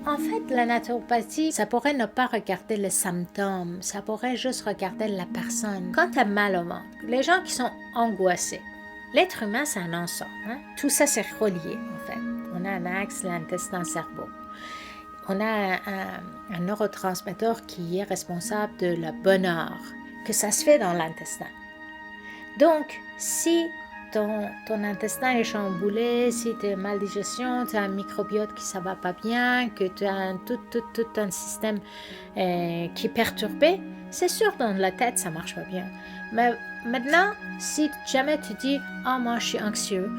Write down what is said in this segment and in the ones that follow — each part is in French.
En fait, la naturopathie, ça pourrait ne pas regarder les symptômes, ça pourrait juste regarder la personne. Quand tu as mal au ventre, les gens qui sont angoissés, l'être humain, c'est un ensemble. Tout ça, c'est relié, en fait. On a un axe, l'intestin-cerveau. On a un neurotransmetteur qui est responsable de le bonheur, que ça se fait dans l'intestin. Donc, si ton intestin est chamboulé, si tu as mal digestion, tu as un microbiote qui ne va pas bien, que tu as tout un système qui est perturbé, c'est sûr dans la tête ça ne marche pas bien. Mais maintenant, si jamais tu dis « Ah, moi je suis anxieux »,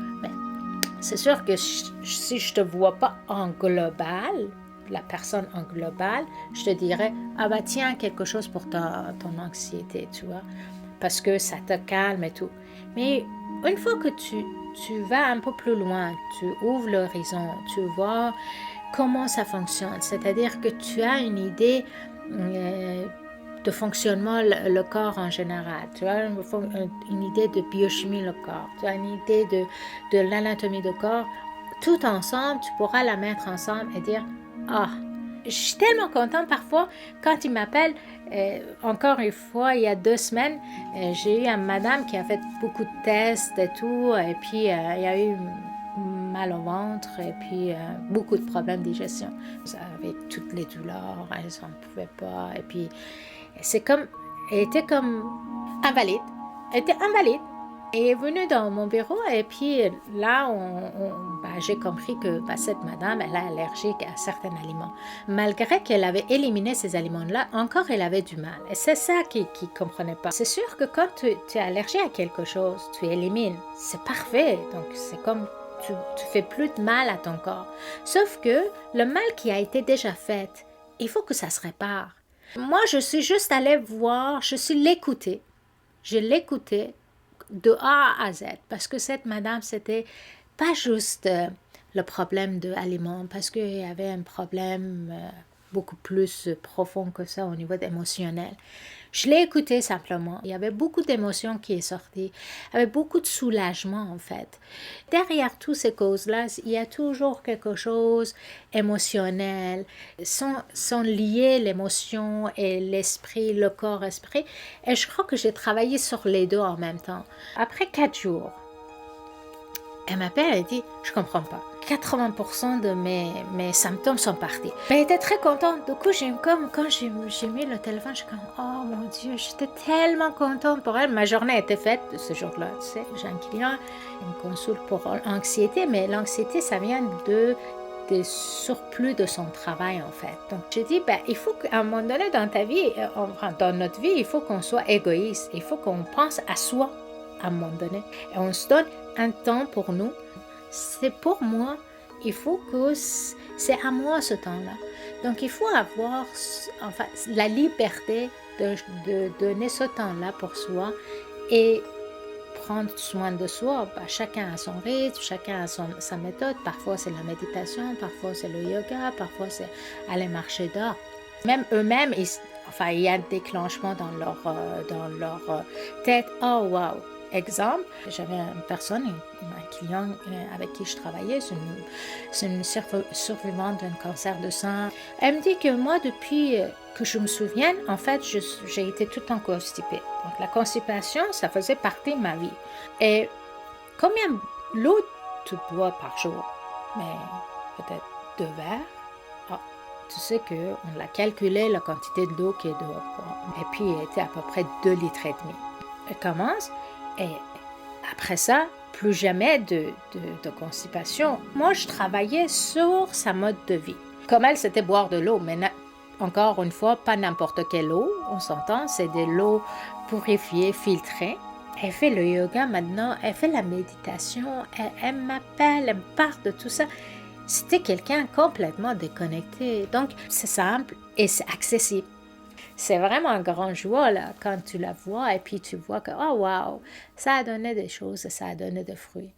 c'est sûr que si je ne te vois pas en global, la personne en global, je te dirais « Ah bah tiens, quelque chose pour ton anxiété, tu vois ». Parce que ça te calme et tout. Mais une fois que tu vas un peu plus loin, tu ouvres l'horizon, tu vois comment ça fonctionne, c'est-à-dire que tu as une idée de fonctionnement le corps en général, tu as une idée de biochimie le corps, tu as une idée de l'anatomie du corps, tout ensemble, tu pourras la mettre ensemble et dire « Ah !» Je suis tellement contente parfois quand ils m'appellent. Encore une fois, il y a 2 semaines, j'ai eu une madame qui a fait beaucoup de tests et tout, et puis il y a eu mal au ventre et puis beaucoup de problèmes de digestion. Avec toutes les douleurs, elle n'en pouvait pas. Et puis, elle était comme invalide. Elle était invalide. Elle est venue dans mon bureau et puis là, j'ai compris que cette madame, elle est allergique à certains aliments. Malgré qu'elle avait éliminé ces aliments-là, encore elle avait du mal. Et c'est ça qu'il ne comprenait pas. C'est sûr que quand tu es allergique à quelque chose, tu élimines. C'est parfait. Donc c'est comme tu fais plus de mal à ton corps. Sauf que le mal qui a été déjà fait, il faut que ça se répare. Moi, je suis juste allée voir, je suis l'écouter. Je l'écoutais de A à Z, parce que cette madame, c'était pas juste le problème de l'aliment, parce qu'il y avait un problème beaucoup plus profond que ça au niveau émotionnel. Je l'ai écouté simplement. Il y avait beaucoup d'émotions qui est sorties. Il y avait beaucoup de soulagement, en fait. Derrière toutes ces causes-là, il y a toujours quelque chose émotionnel. Sont liés l'émotion et l'esprit, le corps-esprit. Et je crois que j'ai travaillé sur les deux en même temps. Après 4 jours, elle m'appelle, elle dit « Je comprends pas. 80% de mes symptômes sont partis. » Elle était très contente. Du coup, quand j'ai mis le téléphone, je suis comme « Oh mon Dieu, j'étais tellement contente pour elle. » Ma journée était faite ce jour-là. Tu sais, j'ai un client, il me consulte pour l'anxiété, mais l'anxiété, ça vient des surplus de son travail, en fait. Donc, je dis, il faut qu'à un moment donné dans ta vie, dans notre vie, il faut qu'on soit égoïste. Il faut qu'on pense à soi à un moment donné. Et on se donne un temps pour nous. C'est pour moi. Il faut que c'est à moi ce temps-là. Donc, il faut avoir la liberté de donner ce temps-là pour soi et prendre soin de soi. Chacun a son rythme, chacun a sa méthode. Parfois, c'est la méditation, parfois, c'est le yoga, parfois, c'est aller marcher dehors. Même eux-mêmes, il y a un déclenchement dans leur tête. Oh, wow! Exemple, j'avais une personne, un client avec qui je travaillais, c'est une survivante d'un cancer de sein. Elle me dit que moi, depuis que je me souvienne, en fait, j'ai été tout le temps constipée. Donc, la constipation, ça faisait partie de ma vie. Et combien d'eau tu bois par jour? Mais peut-être 2 verres. Ah, tu sais qu'on l'a calculé, la quantité de l'eau qui est dehors. Et puis, elle était à peu près 2,5 litres. Elle commence. Et après ça, plus jamais de constipation. Moi, je travaillais sur sa mode de vie. Comme elle, c'était boire de l'eau, mais encore une fois, pas n'importe quelle eau, on s'entend, c'est de l'eau purifiée, filtrée. Elle fait le yoga maintenant, elle fait la méditation, elle m'appelle, elle me parle de tout ça. C'était quelqu'un complètement déconnecté. Donc, c'est simple et c'est accessible. C'est vraiment un grand joie là, quand tu la vois et puis tu vois que, oh wow, ça a donné des choses et ça a donné des fruits.